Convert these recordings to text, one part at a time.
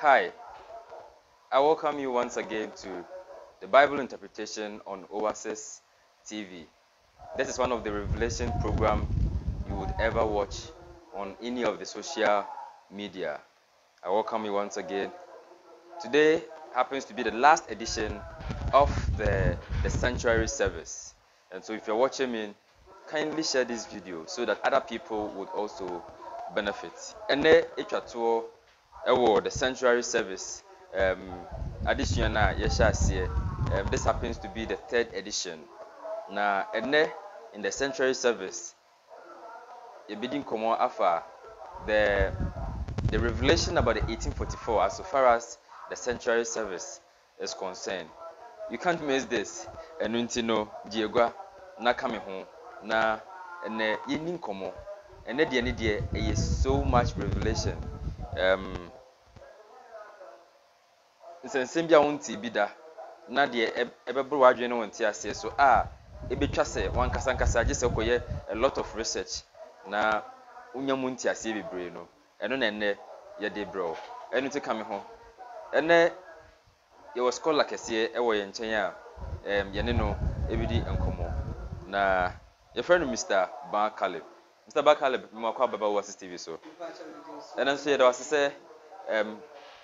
Hi, I welcome you once again to the Bible interpretation on Oasis TV. This is one of the revelation program you would ever watch on any of the social media. I welcome you once again. Today happens to be the last edition of the sanctuary service. And so if you're watching me, kindly share this video so that other people would also benefit. And then the sanctuary service addition this happens to be the third edition. Now, in the sanctuary service, a bidding common afa the revelation about the 1844 as far as the sanctuary service is concerned. You can't miss this. And untino Diego na kame ho na ene yenin komo. Ene de is so much revelation. Nsensem bia wonti bida na de ebebro wadwe no wonti ase so ebetwa se wan kasa age se koye a lot of research na unyamunti ase bebre no eno na ene ye de bro eno ti kame ho ene ye was scholar kese ewo ye nchen a ye ne no ebidi enkomo na your friend Mr. Ba Caleb. Mr. Ba Caleb mo akwa baba Oasis TV so eno so ye da wase se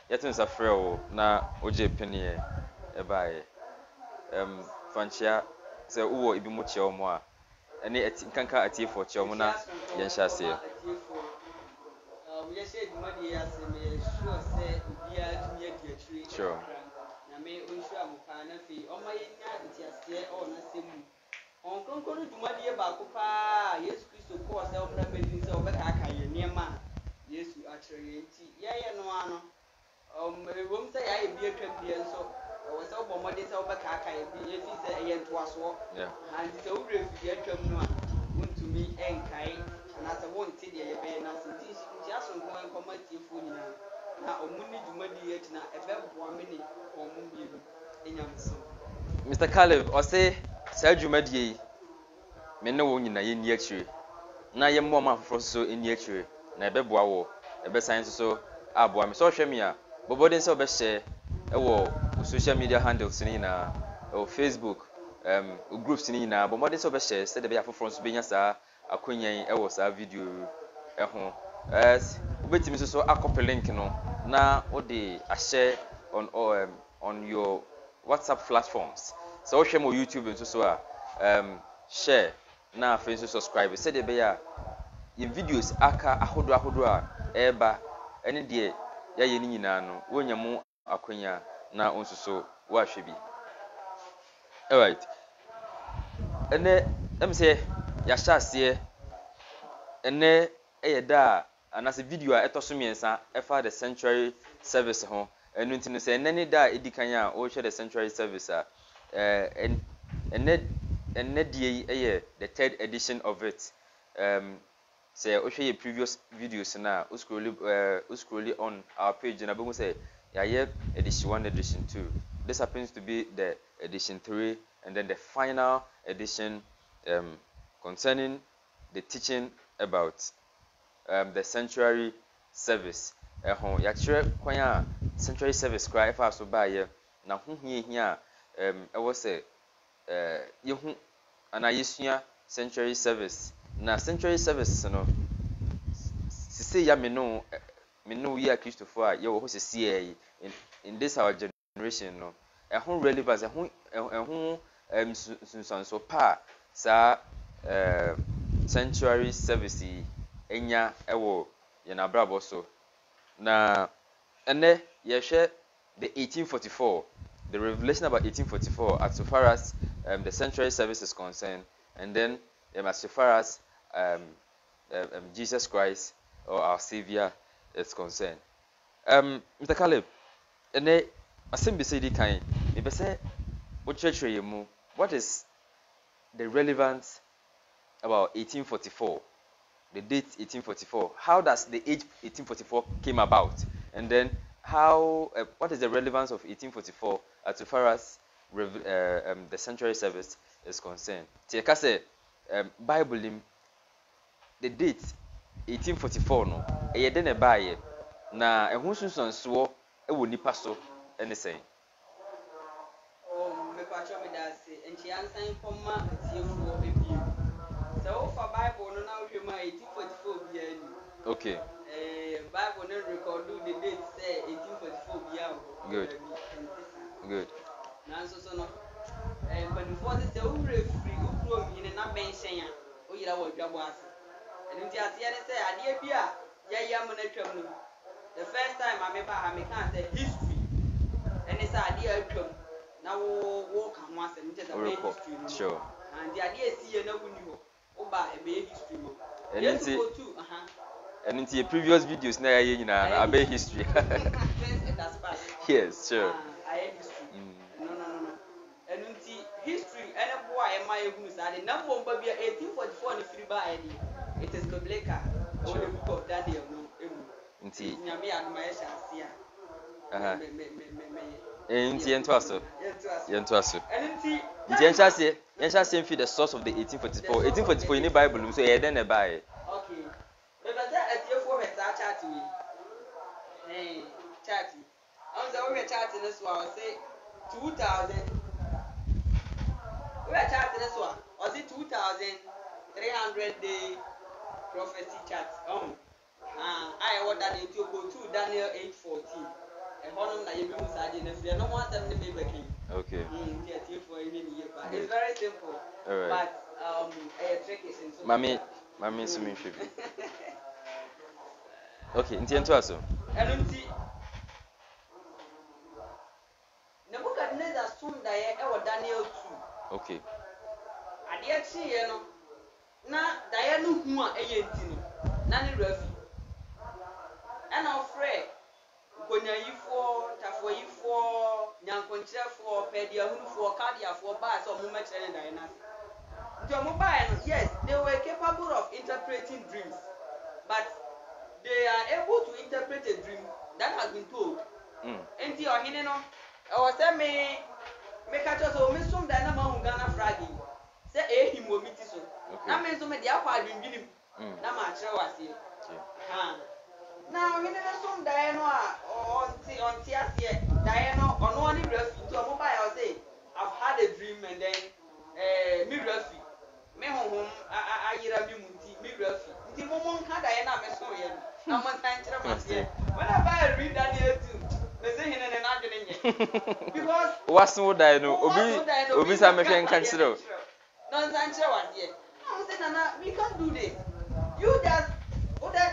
yetin sa frɛ na oje penie ebae fanchia se uwo ibi mo che omo a ene nkanka atiefo che omo na ye nhya ase we say the money as me sure say bia tumi adi atri sure na me onshu amuka na fi omo yenya ntiase o na semu on konkonu dumadi ba ko pa Yesu Kristo ko se o bra bedin se o beka aka ye niema Yesu akyere nti ye no ano wom say ya ebi atwam bia nso o se obo mode se obeka aka ye bi efi se eye ntoaso and se o bra fi atwam no a wontumi enkai na se wonti de ye be na se nti aso nko enkomati fu nyina na omuni dwumadi ye tina ebeboa me ne omu bielu enyamso. Mr. Caleb o say sa dwumadi yi me ne wo nyina ye ni akyire na ye mmom afoforo so eni akyire na ebeboa wo ebe science so aboa me so hwe me a bobodin se obehye ewo social media handles ni na o Facebook groups ni na bobodin se obehye se de be afoforo so benya sa akonyan ewo sa video eho ubetimi so akopy link no na o de ahye on your WhatsApp platforms so hwe mo YouTube so a share na Facebook subscribe se de be ya your videos aka ahodo a eba ene de ya ye ni nyina no wonyamu akonya na onsuso wa hwe bi. All right, ene em say ya sha ase ene eyeda anase video a etoso miensa efa the sanctuary service ho enu ntino say ene ni da edikan a o hwe the sanctuary service a ene die eye the third edition of it. Say o hwe previous videos na o scroll on our page na be say ya edition 1 edition 2. This happens to be the edition 3 and then the final edition concerning the teaching about the sanctuary service. Ya kire kwan a sanctuary service cry fa so ba ye na hohia ewo say yehu ana yesua sanctuary service na sanctuary service no sisi ya menu ya Christopher a ye wo ho sisi in this our generation no ehun relevance ehun sunsanso pa sa sanctuary service enya ewo ye na brabo so na ene ye hwe the 1844 the revelation about 1844 as far as the sanctuary service is concerned, and then as far as Jesus Christ or our Savior is concerned. Mr. Caleb, ene asembi say di kan me be say wo church mu what is the relevance about 1844, the date 1844? How does the age 1844 came about, and then how what is the relevance of 1844 as far as the sanctuary service is concerned? Tika say Bible the date 1844 no eye de na baye na ehun sunsanso ɛwɔ nipa so ɛne sɛn. Me patro me da se enchi ansan kɔma atiefoɔ ebie. Sɛ wofa Bible no na wohwɛ mu a 1844 bia ni. Okay. Bible no record the date say 1844 bia wo. Good. Good. Nanso so no mpanimfoɔ sɛ wowurɛ firi wokuro mhene na bɛnhyɛn a woyera wɔ adwabɔ ase. Ɛno nti aseɛ ne sɛ adeɛ bi a yɛyɛ mo no atwam no the first time a meba ha meka sɛ history ɛne sɛ adeɛ atwam na wo ka ho asɛm nkyɛ sɛ wɔyɛ history no. Sure. Nti adeɛ ɛsi yɛ na wonni hɔ woba ɛbɛyɛ history no. Ɛno nti yɛ previous videos na yɛayɛ nyinaa no abɛyɛ history. Yes, sure. Ayɛ history. No. Ɛno nti history ɛne boa ɛma yɛhunu saa de na mmom ba bia 1844 ne firi baa yɛde it is biblical. Sure. The book of Daniel no emu. Nti nyame adoma yɛ hyɛ ase a. Nti yɛnto aso. Ɛno nti yɛnhyɛ aseɛ mfi the source of the 1844. 1844 in the Bible so ɛyɛ dɛn na ɛbaeɛ. Okay. Bɛbɛsɛ atiefoɔ hwɛ saa chart wei. Chart. Ɔn sɛ wohwɛ chart no so a ɔse 2000. Wohwɛ chart no so a ɔse 2300 day prophecy chart. I ɛwɔ Daniel nti go to Daniel 8:14. Ɛhɔnom na yɛbɛhu saa de no afiri ɛno ho asɛm ne bɛbɛka. Okay. Nti atiefoɔ ɛhwɛ ne yie paa. It's very simple. All right. But ɛyɛ tricky so. Mami nso mi nhwɛ bi. Okay, nti yɛnto aso. Ɛno nti Nebuchadnezzar som daeɛ ɛwɔ Daniel 2. Okay. Adeɛ kyeeɛ no na daeɛ no hu a ɛyɛ nti no na ne rafi ɛna ɔfrɛ nkonyayifoɔ, tafoyifoɔ, nyankonkyerɛfoɔ, pɛdiahunufoɔ, kadeafoɔ baa sɛ ɔmo mɛkyerɛ ne daeɛ no ase. Nti ɔmo baa no, yes, they were capable of interpreting dreams, but they are able to interpret a dream that has been told. Nti ɔhene no ɛwɔ sɛ me ka kyerɛ sɛ ɔmo som daeɛ na ma hu Ghana flag yi sɛ ehim wɔ mi ti so. Na me nso me de akɔ adwendwenem na ma akyerɛ wɔ aseɛ. Na ɔhene no som daeɛ no a ɔnte aseɛ daeɛ no ɔno ne rafi nti ɔmo baa yɛ ɔsɛ I've had a dream and then me rafi me honhom ayera me mu nti me rafi nti mo nka daeɛ na me so yɛ no na mo nka nkyerɛ mo aseɛ whenever I read Daniel 2 me say hene ne na adwene nyɛ because waso daeɛ no obi sa mehwɛ nka nkyerɛ o no nsa nkyerɛ waseɛ na mo say nana we can't do this you just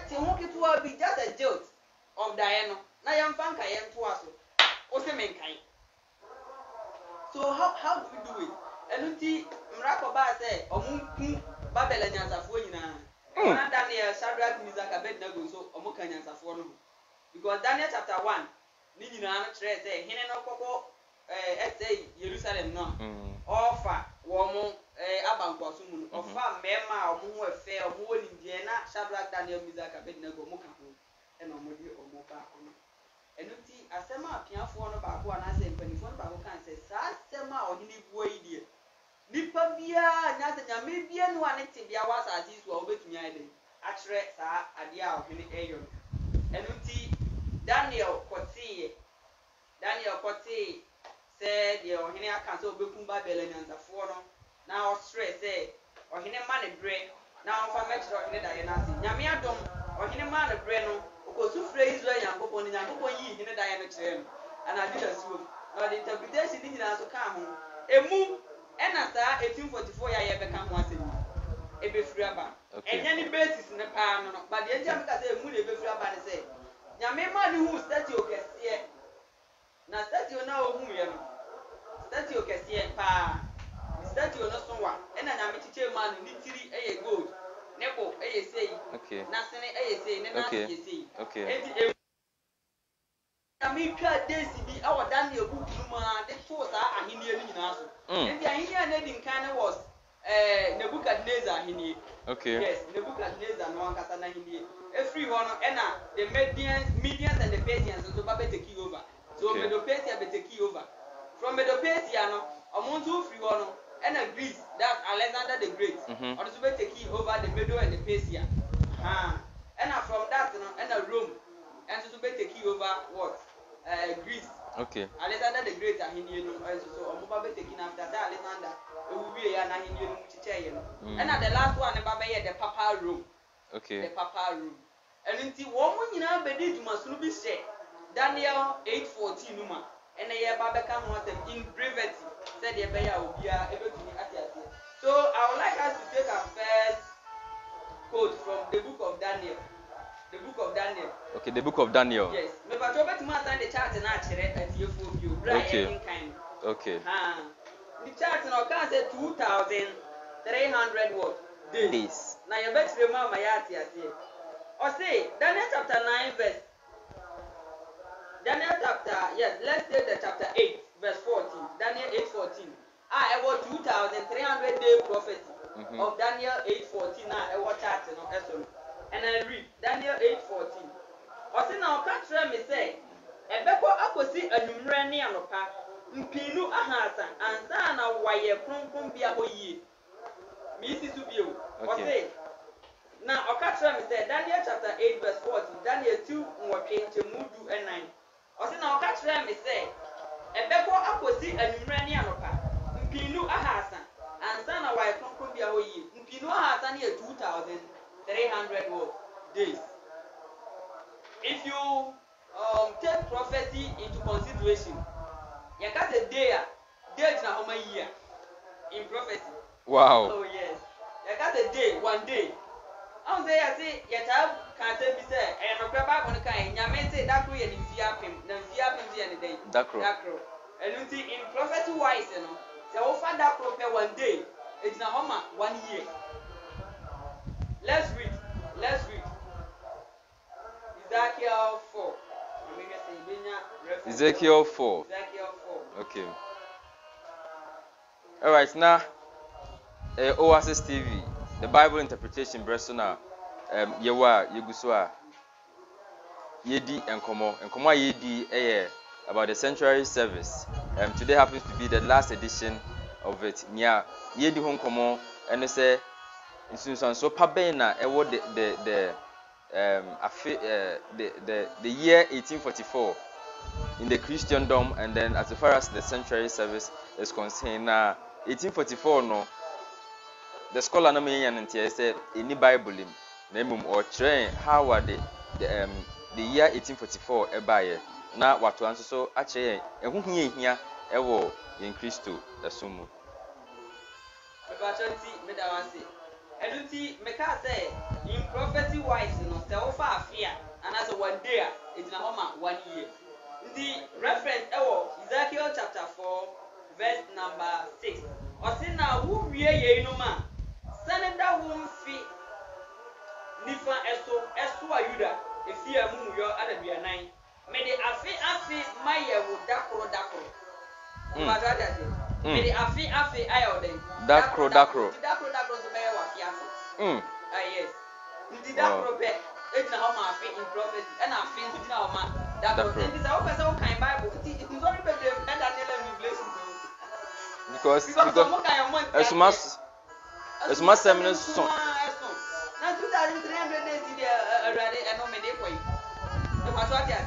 te ho ketewa bi just a jolt of daeɛ no na yɛmfa nka yɛntoa so o se me nkae so how do we do it ɛno nti mmara kɔbaa sɛ ɔmo nku Babel anyansafoɔ nyinaa ɛna Daniel, Shadrach, Meshach, Abednego nso ɔmo ka anyansafoɔ no ho because Daniel chapter 1 ne nyinaa no kyerɛ sɛ hene no kɔkɔ ɛsɛ Jerusalem no ɔfa wɔn abankɔso mu no ɔfa mmarima a ɔmo ho ɛfɛ ɔmo wɔ nimdeɛ na Shadrach, Daniel, Meshach, Abednego ɔmo ka ho ɛna ɔmo de ɔmo baako no ɛno nti asɛm a apiafoɔ no baako anaasɛ mpanimfoɔ no baako kan sɛ saa asɛm a ɔhene bua yi deɛ nipa biara nyasɛ nyame bia no a ne te bia wɔ asase so a wobɛtumi ayɛ dɛ akyerɛ saa adeɛ a ɔhene ɛyɛ no ɛno nti Daniel kɔtee sɛ deɛ ɔhene aka sɛ ɔbɛkum Babel anyansafoɔ no na ɔsrɛ sɛ ɔhene ma ne berɛ na ɔmfa mɛkyerɛ ɔhene daeɛ no ase nyame adom ɔhene ma ne berɛ no ɔkɔsu frɛ Israel nyankopɔn ne nyankopɔn yii hene daeɛ no kyerɛ no anade da suom na ɔde interpretation ne nyinaa so kaa ho emu ɛna saa 1844 yɛ a yɛbɛka ho asɛm yi ɛbɛfiri aba ɛnyɛ ne basis ne paa no no but deɛ nti a meka sɛ emu na ɛbɛfiri aba ne sɛ nyame ma ne hu statue kɛseɛ na statue no a ɔhuiɛ no statue kɛseɛ paa statue no so wa ɛna nyame kyekyɛ ma no ne tiri ɛyɛ gold ne bo ɛyɛ sei n'asene ɛyɛ sei ne n'ase yɛ sei enti nyame twa desi bi ɛwɔ Daniel book no mu a de too saa ahenni no nyinaa so enti ahenni a n'edi nkan no was Nebuchadnezzar ahenni yes Nebuchadnezzar no ankasa n'ahenni efiri hɔ no ɛna the Medians and the Persians nso ba bɛ take over so Medo-Persia bɛ take over from Medo-Persia no ɔmo nso firi hɔ no ɛna Greece that's Alexander the Great ɔno nso bɛ take over the Medo and the Persia ɛna from that no ɛna Rome ɛnso nso bɛ take over what Greece. Okay. Alexander the Great ahini no so omoba be taking after that Alexander ewuwie ya na ahini no chiche no. And the last one ba be the Papal Rome. Okay. The Papal Rome. And nti wo mu nyina be di dwumaso bi hye Daniel 8:14 no ma. And ye ba be ka ho them in brevity said ye be ya obia ebetumi atiase. So I would like us to take our first quote from the book of Daniel. The book of Daniel. Okay, the book of Daniel. Yes. Me ba to betuma stand the chart na akire atiefo bio. Okay. Okay. The chart now can say 2,300 what? Days. Now you bet remember my atiase. Or say Daniel chapter 9 verse. Daniel chapter, yes, let's say the chapter 8 verse 14. Daniel 8:14. I was 2,300 day prophecy of Daniel 8:14. I was chart no eso. And I read Daniel 8:14. Or say now catch me say ebeko akosi anumre ne anopa mpinu ahasa ansa na waye kronkron bia hoyie. Me isi su bio. Or say now catch me say Daniel chapter 8 verse 14. Daniel 2 nwotwe nchemudu 9. Or say now catch me say ebeko akosi anumre ne anopa mpinu ahasa ansa na waye kronkron bia hoyie. Mpinu ahasa ne 2,300 days. If you take prophecy into consideration, you got a day na a year in prophecy. Wow. Oh yes, you got a day, 1 day. I'm say I say you can't be say and no craba on kind. You say that create in fiapim, then fiapim the day. Dakro. And you see in prophecy wise, you know, they offer that prepare 1 day. It's na 1 year. Let's read. Ezekiel 4. Ezekiel 4. Ezekiel 4. Okay. All right, now Oasis TV, the Bible interpretation Bresona yewa yeguswa yedi enkomo yedi about the sanctuary service. Today happens to be the last edition of it. Nya yedi honkomo and say so pabena ewo the year 1844 in the Christendom, and then as far as the sanctuary service is concerned, 1844 no the scholar no me yan say any Bible him name or train how are the year 1844 ebaye na watu anso so ache ehun hia ewo in Christo asumu and you meka say in prophecy wise no say ofa afia and as 1 day it's na homa 1 year. The reference Ezekiel chapter 4 verse number 6. Or say now who ye no man Senator won fi nifa eso ayuda efia mu yo adabia 9 me de afi maye wo dakro me de afi ayo den dakro so be wa fi afi yes ndi dakro be ejina ho ma afi in prophecy and afi ejina ho ma dakro ndi say o person o kan Bible it is very bad and Daniel Revelation because as much seminars son na 2,300 days in already and no me dey for you.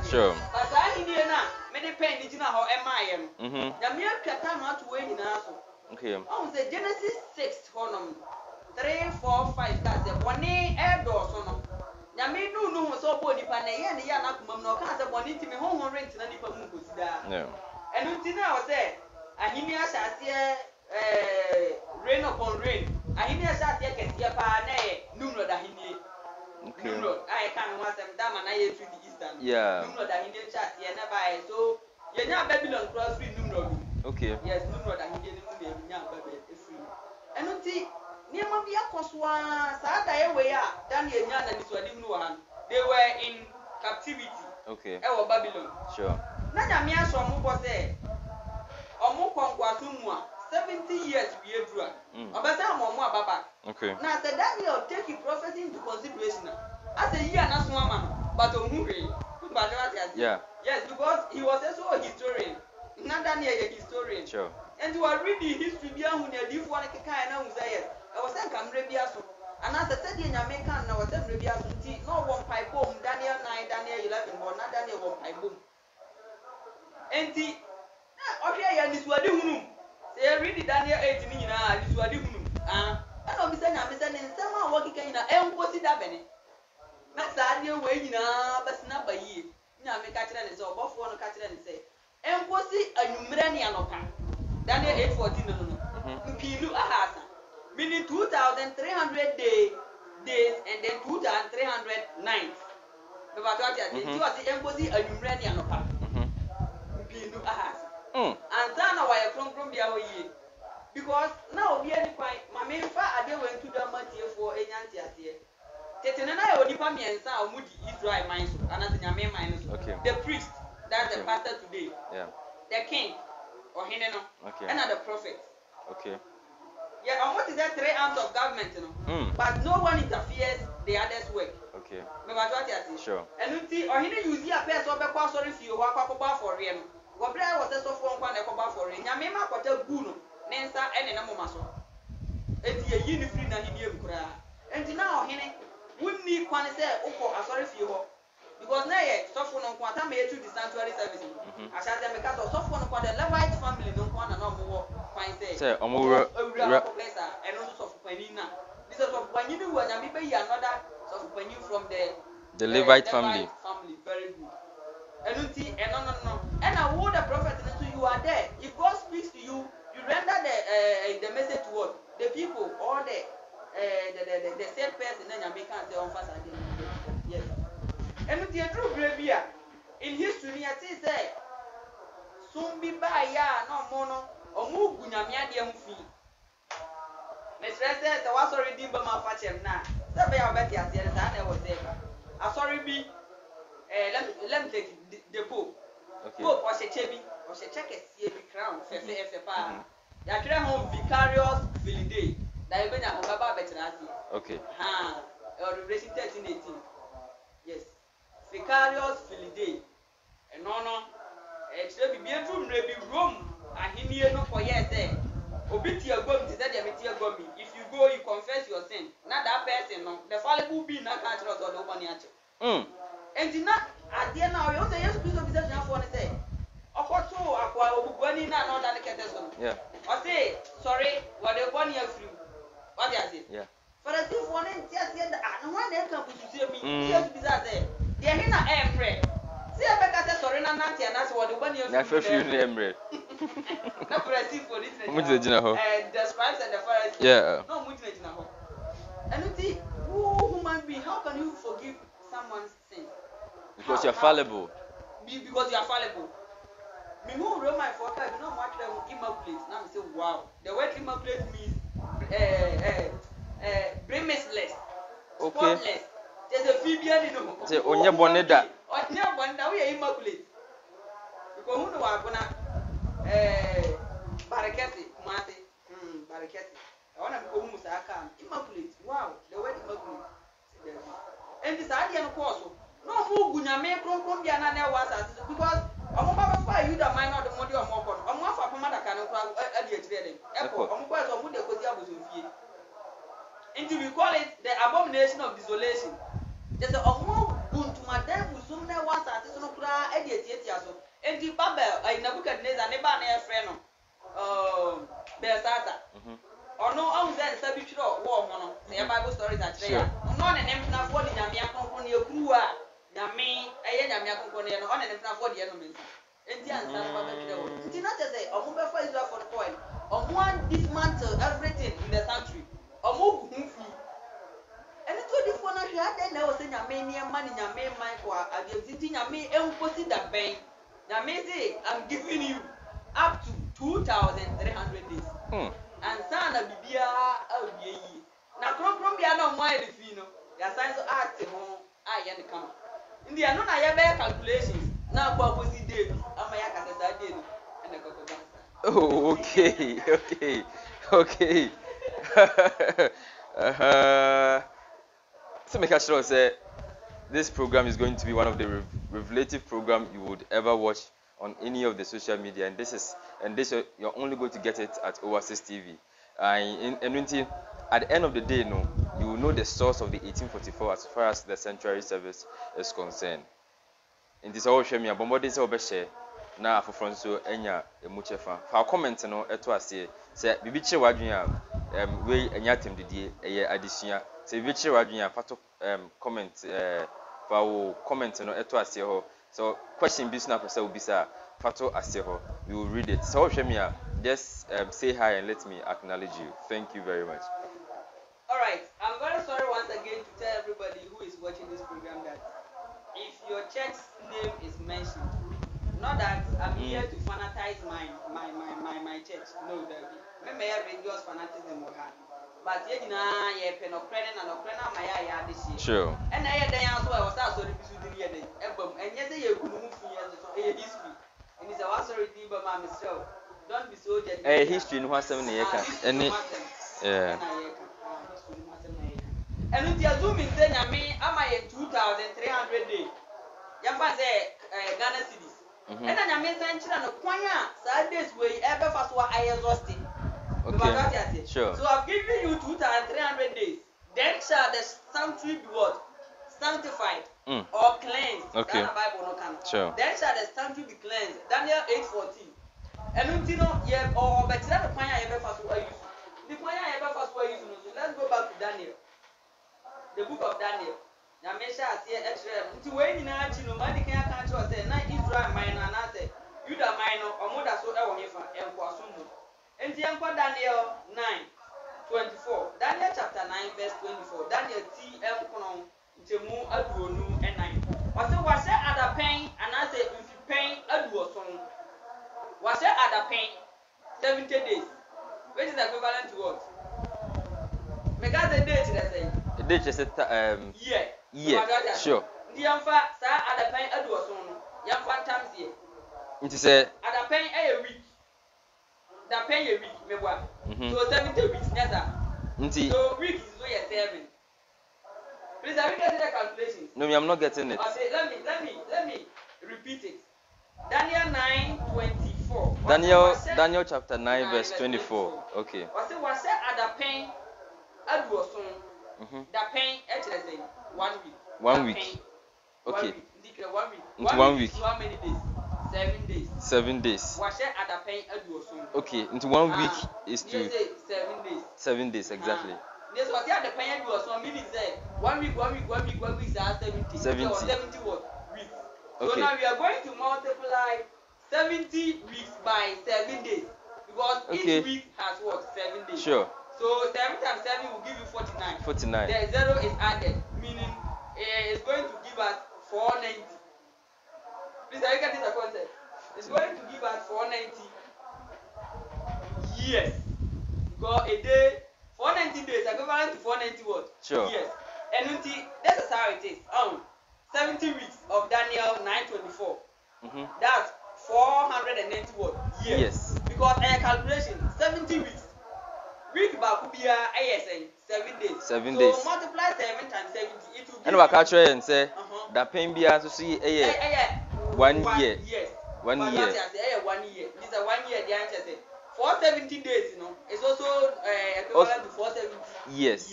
Sure. But I need na me dey pen di na ho e maye no. Na me atwata no ato we nyina so. Okay. On say Genesis 6 honum 3 4 5 that say boni e do so no. Na me no so bo nipa na ye na kumam no ka say boni ti me honhon rent na nipa mu ko sida. Yeah. And unti na o say ahimi asase rain upon rain. Ahimi asase kesiye pa na e numro da hini. Okay. Numro I can want them that man I to the eastern. Yeah. Numro da hini chat ye na buy so ye nya Babylon cross free numro. Okay. Yes, numro da hini ni nya Babylon free. And unti niema bi akoswa sa da ye we a Daniel nya na niswadi mu no han. They were in captivity. Okay. E Babylon. Sure. Na nya me aso mo bo say omo kwankwaso mu a 70 years we edura. Obasa mo ababa. Okay. Now the Daniel take his prophecy into consideration. As a year na so man, but yeah. Yes, because he was also a historian. Not Daniel a historian. Sure. And you are reading history beyond when you do one kind of say I was saying come rebiaso. And as I said in American now was saying rebiaso no one pipe boom Daniel 9 Daniel 11 or not Daniel 1 pipe boom. enti na ohwe ya nisuade hunu say read Daniel 8 ni nyina nisuade hunu ana obi say nyame say ne nsem a wokika nyina enkosi da bene na saa de we nyina basina bayi nyame ka kire ne say obofo no ka kire ne say enkosi anwumre ne anopa Daniel 8:14 no mpilu ahasa meaning 2300 days and then 2300 nights. The battle at you are the embassy and you ready and apart. Mpilu ahasa. And then why from the away because now we are quite my main fa ade went to the money for a yanti at here. Tetenana I would depend me and sound moody Israel minds and as in your minds. Okay. The priest, that's the pastor today. Yeah. The king or Hineno. Okay. And the prophet. Okay. Yeah, and what is that 3 arms of government, you know? But no one interferes the others' work. Okay. Sure. And you see, or he use a pair of a sorry for you, walk up for him. What was a soft one for him? Yamima got a goon, Nansa, and a momaso. And the uniform that he didn't cry. And now, Henny, wouldn't need one say, oh, I'm sorry for you. Because now, soft one on quantum made to the sanctuary service. I shall them because of soft one on the Levite family, no one and no more. Say, and also of Panina. This is of Paninu and maybe another of Panu from the Levite family. Very good. And you see, and no. And I would the prophet to you are there. If God speaks to you, you render the message to what? The people, or the same person, then you make answer on fast. Yes. And with the true behavior in history, I say, soon be by ya, no mono. Omu gunyamia de mfi me stress say was already be ma fachem na say be obeti ase na na we say ba sorry be let me take the pope. Okay. Pope o se chebi o se check esie bi crown fe pa ya kire ho vicarious filiday da e be nya ho baba betina ase. Okay. Revelation 13:18. Yes, vicarious filiday no kire bi edu mre bi Rome ahimie no for yes obiti agom ti say dem ti agom. If you go you confess your sin na that person no the fallible be na ka tell us do boni ache enti na ade na we say yes Christ be say for ne say okoto akwa obugwani na no that kete so yeah o say sorry what the boni afri what you say yeah for the thing for ne ti ase da no one dem kan busu say me yes be say dey he na emre see Rebecca say sorry na nanti and what the boni afri na fefu ni emre na presi for this the scribes and the Pharisees. Yeah. No mujina ho. And you see, human being, how can you forgive someone's sin? Because you're fallible. Because you are fallible. Me who wrote my forecast, you know what immaculate. Now me say wow. The word immaculate means blameless. Okay. Spotless. There's a Phoebian, you know. Say onye boneda. Onye boneda we are immaculate. Because who know what gonna Barakati, Mate, Barakati. I want to go Musaka. Immaculate. Wow, the word immaculate. And this idea, of course, no who Gunyame from the another was because I'm about you the mind of the money or more. I'm not for Pamada can at the trading. Apple, I'm quite a good was and we call it the abomination of desolation. There's a more good to Madame who soon there was at the Sonokra at the and the Babel, I Nebuchadnezzar, never near friend. Belsasa. Or no, I was there, Sabicho, war, mono. The Bible stories that say, no, and them not for the Yamiakon on your crew, Yami, a Yamiakon, and on and not for the enemies. And the answer, it did not say, or move for Israel for the coin, or one dismantle everything in the country, or move free. And it's what if one of you had then I was in Yamania money, Yamay, Michael, I give it in Yamay, and put it that bank. Yamay, I'm giving you up to 2,300 days. And Sana Bibia, oh, ye. Now, Colombia, no more Fino. Your signs of art, I am come. In the unknown, I have calculations. Now, what was he did? Amayaka says I did. And I got the oh, okay. So, make sure say this program is going to be one of the revelative programs you would ever watch on any of the social media, and this you're only going to get it at Oasis TV. And at the end of the day, you will know the source of the 1844 as far as the sanctuary service is concerned. In this all share me, but more this share na afoforo nso enya emu chefa fa comment no eto ase se bibi kire wadwen a we enya temdidie eye adesua se bibi kire wadwen a fato comment fa wo comment no eto ase ho so question bi sna pesa obisa fato ase ho we will read it so hwe me a just say hi and let me acknowledge you. Thank you very much. All right, I'm very sorry once again to tell everybody who is watching this program that if your church's name is mentioned, not that I'm here to fanatize my church. No, there be religious fanaticism will have. But you know, you pen of credit and of credit, my eye this year. Sure. And I had the answer I was also to the year, and yes, you could move years history. And it's a was already by myself. Don't be so judgmental. History no has 7 years. Any yeah. And you zoom in saying, I mean, am I 2,300 days? Yamba say Ghana cities. And then I mean, Sanchina no Kwanya, Saturdays way ever fast what I exhausted. Okay. Sure. So I've given you 2,300 days. Then shall the sanctuary be what? Sanctified or cleansed. Okay. That Bible no can. Sure. Then shall the sanctuary be cleansed. Daniel 8:14. And you know, yeah, or better than the Kwanya ever fast what I use. The Kwanya ever fast what I use. So let's go back to Daniel. The book of Daniel. Now, Mesha say Israel. Until when you know, nobody can catch us. Say, not Israel minor, and I say, Judah minor, or more than so ever here and Kwasumu. And the Uncle Daniel 9:24. Daniel chapter 9, verse 24. Daniel T. M. Konon, Temu Aduonu and 9. Was it at a pain, and I say, if you pain, Aduoson. Was it at a pain 70 days? Which is equivalent to what? Because the date, I say. They just yeah. Sure. The Yamfa, sir, at a pen, Edwardson, Yamfa times here. It is a at a pen a week. The pen a week, maybe. So 70 weeks, yes, so week is 7. Please, are we getting the calculations? No, I'm not getting it. Okay, let me repeat it. Daniel 9:24. Daniel chapter 9, verse 24. Okay. Was it at a pen, Edwardson? The pain actually 1 week. 1 week. Okay. 1 week. Into 1 week. How many days? 7 days. 7 days. Was there at the pain Edwardson? Okay. Into 1 week is to 7 days. 7 days exactly. This was here the pain Edwardson meaning say 1 week is 70. 70. So 70 what? Weeks. So okay. Now we are going to multiply 70 weeks by 7 days because each week has what? 7 days. Sure. So 7 times 7 will give you 49. 49. The 0 is added, meaning it's going to give us 490. Please, are you getting the concept? It's going to give us 490 years. Because a day, 490 days equivalent to 490 what? Sure. Years. And this is how it is. 70 weeks of Daniel 9:24. That's 490 what? Years. Yes. Because calculation, 70 weeks. Week back be 7 days. 7 so days. So multiply 7 times 70, it will be. And we catch and say that pain be to see 1 year. Yes. 1 year. 1 year. This is 1 year. The answer say 470 days. It's also equivalent to 470 years.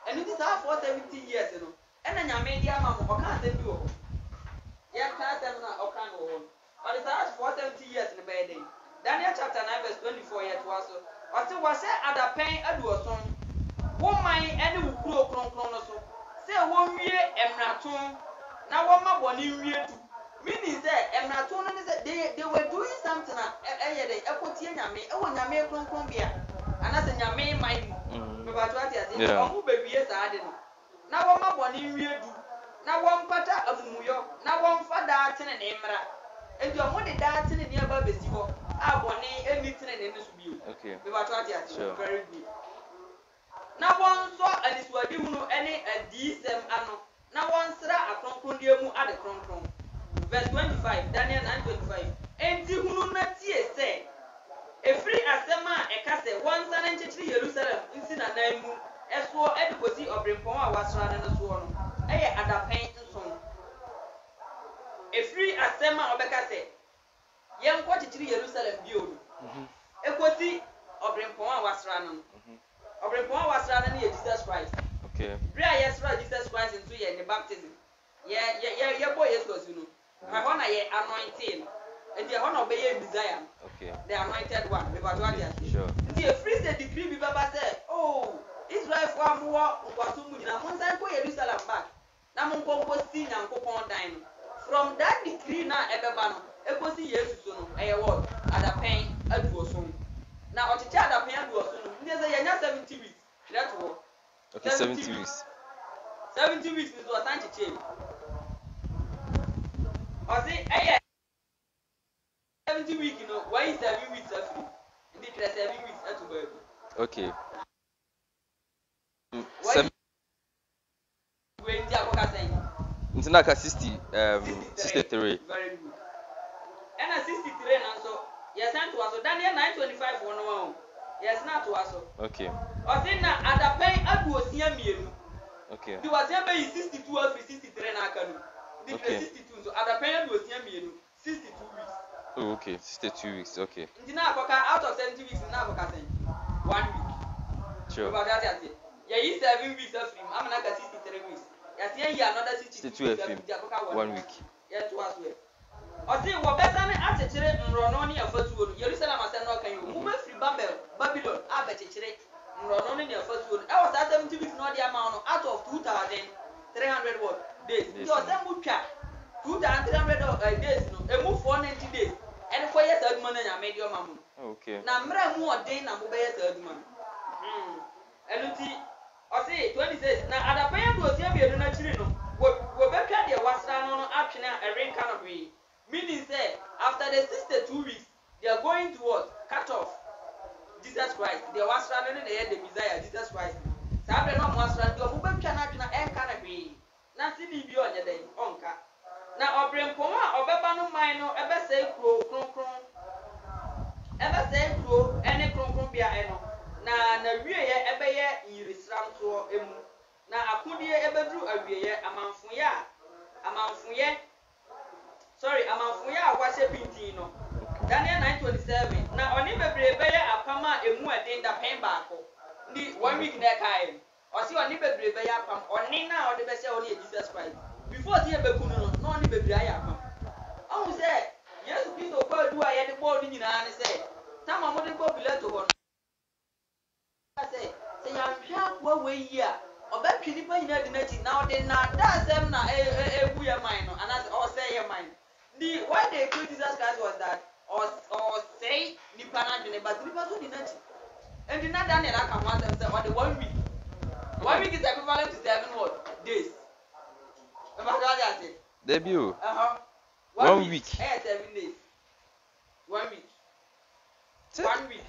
And it is how 470 years. And then your media mama can't do. Yeah, can't have or can't hold. But it's how 470 years in the bed. Daniel chapter 9 verse 24 yet was. Was it at a pain Edwardson? Woman any who grow so. Say 1 year Emraton. Now one more 1 year too. Meaning that Emraton they were doing something they equity and yame, Yame Colombia. And as a Yame my who baby yes I didn't. Now one more 1 year do. Now one pata of Muyo. Now one father and Emra. And your money dancing in nearby Bessivo. I want anything in this view. Okay. Sure. Very good. Now one saw and it's what you know any decent anno. Now one sra a concundium at the cron. Verse 25, Daniel 9:25. And you who not say a free asema a casse 173 Jerusalem in Sinanaimu, as for adequacy of Rimpoma was running a sworn. At a paint song. A free asema of a casse. Young 43 Jerusalem build. Equity of Rimpoma was running. Of Rimpoma was running near Jesus Christ. Okay. Yes, Jesus Christ into the baptism. Yeah, boy, yes, was you know. My honor, anointing. And the honor obey desire. Okay. The anointed one. The Batuadia. Sure. The freeze the decree Baba said, oh, Israel for more Watumu, once I go Jerusalem back. Namunko was seen and coupon dime. From that decree now, Ebebano, Ecosi Yesuno, a word, at a pain, a duoson. Now, what a child of pain duoson, there's a young 70 weeks. That's all. Okay, 70 weeks. 70 weeks is what I'm saying. I say, 70 weeks, you know, why is 7 weeks of free? Indeed, 7 weeks at work. Okay. Internaka 63. Very good. And a 63 and so, yes, and to us, so Daniel 925 1. Yes, not to us. Okay. I think that at the pay, I was near me. Okay. You was near me 62 or 63 and I can do. Okay. 62, so at the pay, I was near me 62 weeks. Oh, okay. 62 weeks. Okay. Out of 70 weeks, now 1 week. Sure. Yeah, 7 weeks of him. I'm not 63 weeks. Yes, yeah, another 62 weeks. 1 week. Yes, to us. I think what better than at a children Rononi of first wood. Jerusalem, I said, no, can you move free Babylon? I bet a children Rononi of first wood. I was at 70 weeks, not the amount out of 2,300 days. You are them would chat 2,300 days, a move for 90 days. And 4 years old money, I made your mamma. Okay. Now, more day, now, third month. And I say 26. Now, at a point, was here, we are not children. We're back at the was on action a rain kind of way. Meaning, say, after the 62 weeks, they are going to what? Cut off Jesus Christ. They was running the Messiah, Jesus Christ. Sabre no was running the Uber cannot and kind of way. Nothing be on your day, onka. Now, Obrim Poma, or Babano Mino, ever say crow, ever say crow, any crow, eno. Na wie ye ebe ye yirisram so emu na akudie ebe dru awie ye amanfuye awase pintin no Daniel 9:27 na oni bebre be ye apama emu eden da pen baako ndi 1 week na kai o si oni bebre be ye apam oni na odi be se oni Jesus Christ before the be kunu no oni bebre aye apam o say Jesus Christ o kwa du aye de bo ni nyina ne say tama mo de bo bileto ho say ya hwa we yi a obetwi ni pa nyina di na ti na odi na da sem na ebu ya mind no and or say your mind the why they kill Jesus Christ was that or say ni pa na dwene but ni pa so di na ti and the na Daniel aka one them say or the 1 week 1 week is equivalent to 7 what days about that say debut 1 week 7 days 1 week 1 week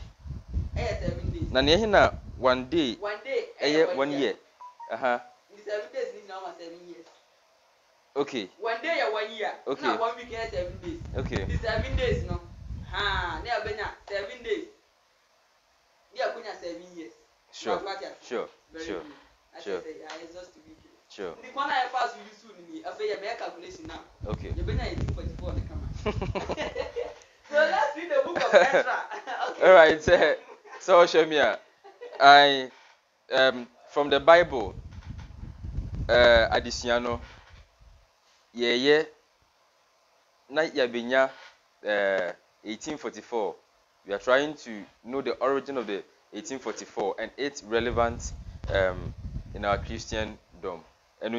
7 days na ne na 1 day 1 year the 7 days is now 7 years okay 1 day 1 year okay now 1 week 7 days okay the 7 days no ne abenya 7 days they are 7 years sure sure the corner I pass you soon me after your calculation now okay you benya 1844 the camera so let's read the book of Ezra okay all right so show me I from the Bible additional yeah na yabenya 1844 we are trying to know the origin of the 1844 and its relevance in our Christendom. And